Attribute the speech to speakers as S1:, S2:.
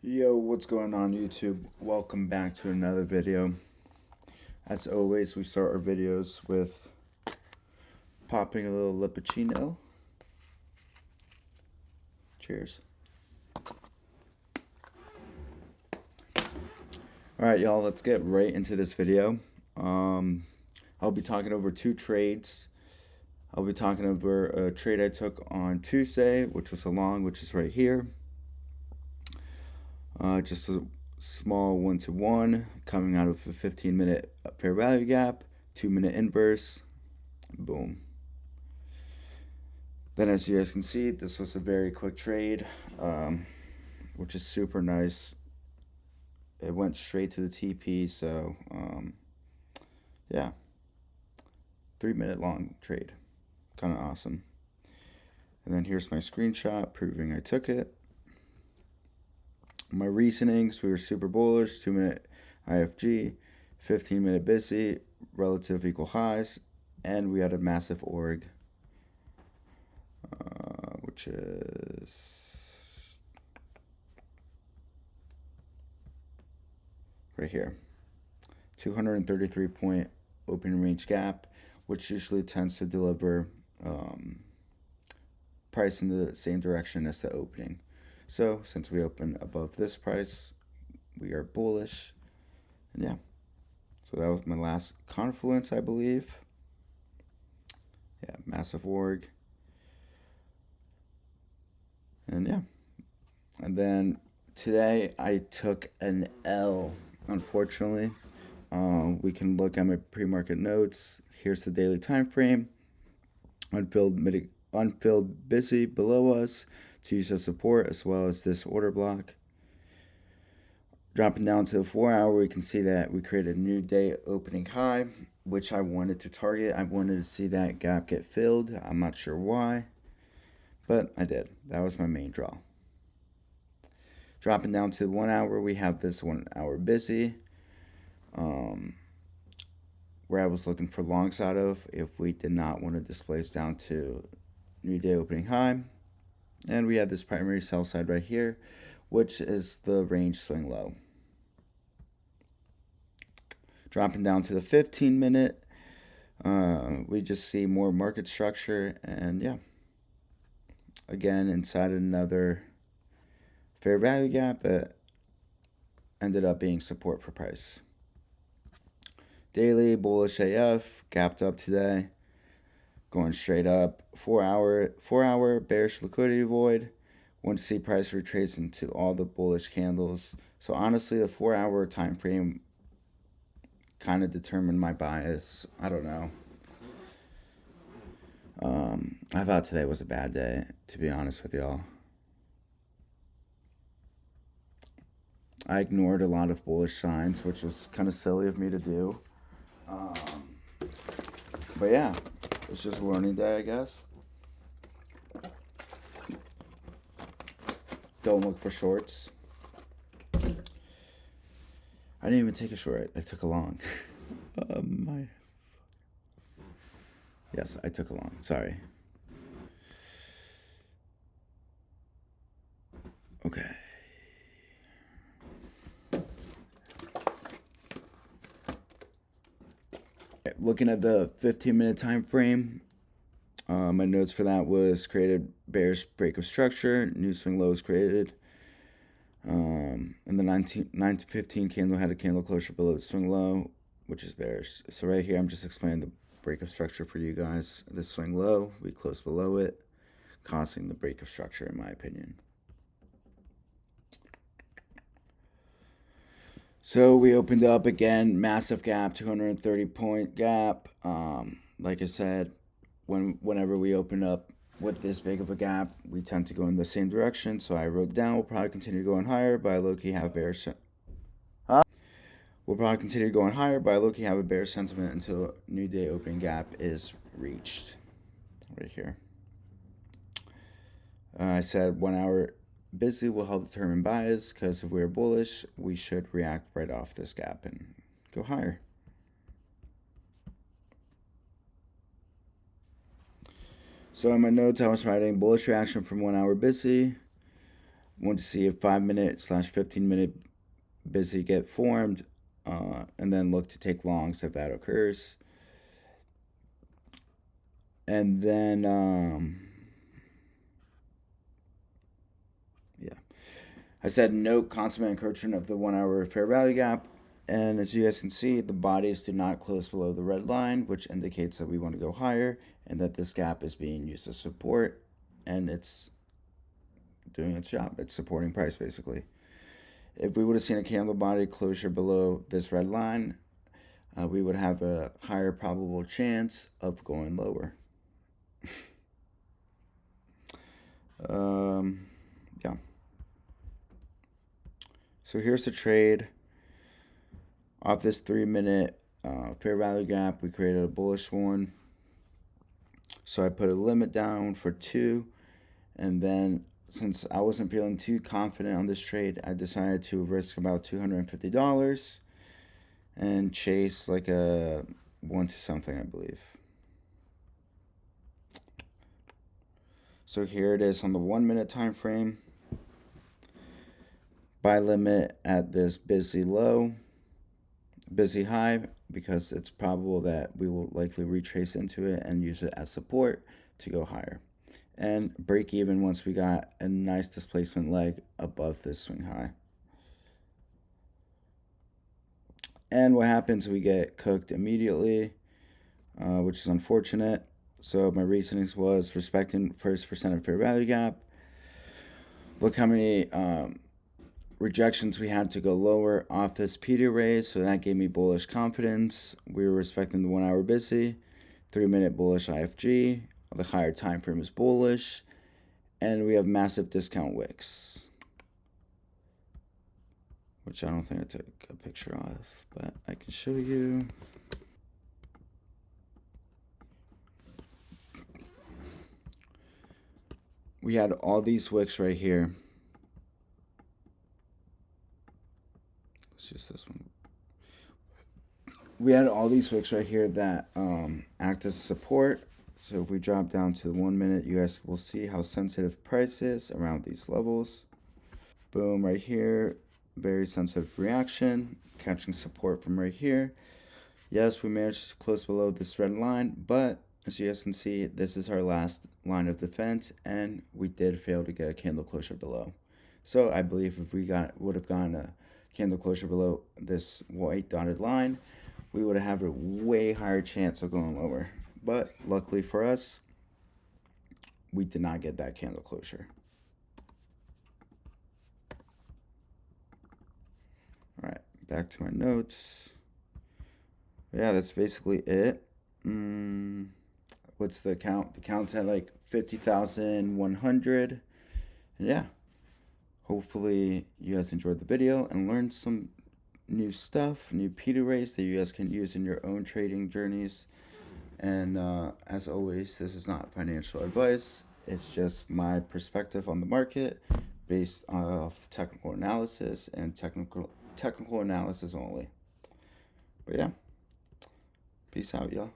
S1: Yo, what's going on YouTube? Welcome back to another video. As always, we start our videos with popping a little lippuccino. Cheers. Alright, y'all, let's get right into this video. I'll be talking over two trades. I'll be talking over a trade I took on Tuesday, which was a long, which is right here. Just a small 1-to-1 coming out of a 15-minute fair value gap, 2-minute inverse. Boom. Then, as you guys can see, this was a very quick trade, which is super nice. It went straight to the TP, so yeah, 3-minute long trade, kind of awesome. And then here's my screenshot proving I took it. My reasonings: we were super bullish, 2-minute IFG, 15-minute busy, relative equal highs, and we had a massive org, which is right here. 233 point open range gap, which usually tends to deliver price in the same direction as the opening. So since we open above this price, we are bullish. And yeah, so that was my last confluence, I believe. Yeah, massive org. And yeah, and then today I took an L, unfortunately. We can look at my pre-market notes. Here's the daily time frame. Unfilled busy below us to use as support, as well as this order block. Dropping down to the 4-hour, we can see that we created a new day opening high, which I wanted to target. I wanted to see that gap get filled. I'm not sure why, but I did. That was my main draw. Dropping down to the 1-hour, we have this 1-hour busy, where I was looking for longs out of if we did not want to displace down to new day opening high. And we have this primary sell side right here, which is the range swing low. Dropping down to the 15-minute, we just see more market structure, and yeah, again inside another fair value gap that ended up being support for price. Daily bullish AF, gapped up today, going straight up. 4-hour bearish liquidity void. Want to see price retrace into all the bullish candles. So honestly, the 4-hour time frame kind of determined my bias. I don't know. I thought today was a bad day, to be honest with y'all. I ignored a lot of bullish signs, which was kind of silly of me to do. But yeah, it's just a learning day, I guess. Don't look for shorts. I didn't even take a short. I took a long. Yes, I took a long. Sorry. Okay. Looking at the 15-minute time frame, my notes for that was created bearish break of structure, new swing low was created. And the 9 to 15 candle had a candle closure below the swing low, which is bearish. So right here, I'm just explaining the break of structure for you guys. This swing low, we closed below it, causing the break of structure, in my opinion. So we opened up again, massive gap, 230 point gap. Like I said, whenever we open up with this big of a gap, we tend to go in the same direction. So I wrote down, we'll probably continue going higher, but I low-key have bearish. We'll probably continue going higher, but I low-key have a bearish sentiment until new day opening gap is reached. Right here. I said 1-hour busy will help determine bias, because if we're bullish, we should react right off this gap and go higher. So in my notes, I was writing bullish reaction from 1-hour busy. Want to see a 5 minute/15 minute busy get formed, and then look to take longs if that occurs. And then, yeah, I said no consummate encroachment of the 1 hour fair value gap. And as you guys can see, the bodies do not close below the red line, which indicates that we want to go higher and that this gap is being used as support, and it's doing its job. It's supporting price basically. If we would have seen a candle body closure below this red line, we would have a higher probable chance of going lower. Yeah. So here's the trade. Off this 3 minute fair value gap, we created a bullish one. So I put a limit down for 2, and then since I wasn't feeling too confident on this trade, I decided to risk about $250 and chase like a 1 to something, I believe. So here it is on the 1 minute time frame. Buy limit at this busy high, because it's probable that we will likely retrace into it and use it as support to go higher. And break even once we got a nice displacement leg above this swing high. And what happens, we get cooked immediately, which is unfortunate. So my reasonings was respecting first percent of fair value gap. Look how many rejections we had to go lower off this P raise, so that gave me bullish confidence. We were respecting the 1 hour busy, 3 minute bullish IFG. The higher time frame is bullish, and we have massive discount wicks, which I don't think I took a picture of, but I can show you. We had all these wicks right here. Let's use this one. We had all these wicks right here that act as support. So if we drop down to the 1 minute, you guys will see how sensitive price is around these levels. Boom, right here, very sensitive reaction, catching support from right here. Yes, we managed to close below this red line, but as you guys can see, this is our last line of defense, and we did fail to get a candle closure below. So I believe if we would have gotten a candle closure below this white dotted line, we would have a way higher chance of going lower. But luckily for us, we did not get that candle closure. All right, back to my notes. Yeah, that's basically it. What's the count? The count's at like 50,100. And yeah, hopefully you guys enjoyed the video and learned some new stuff, new P raise that you guys can use in your own trading journeys. And as always, this is not financial advice. It's just my perspective on the market based off technical analysis and technical analysis only. But yeah, peace out, y'all.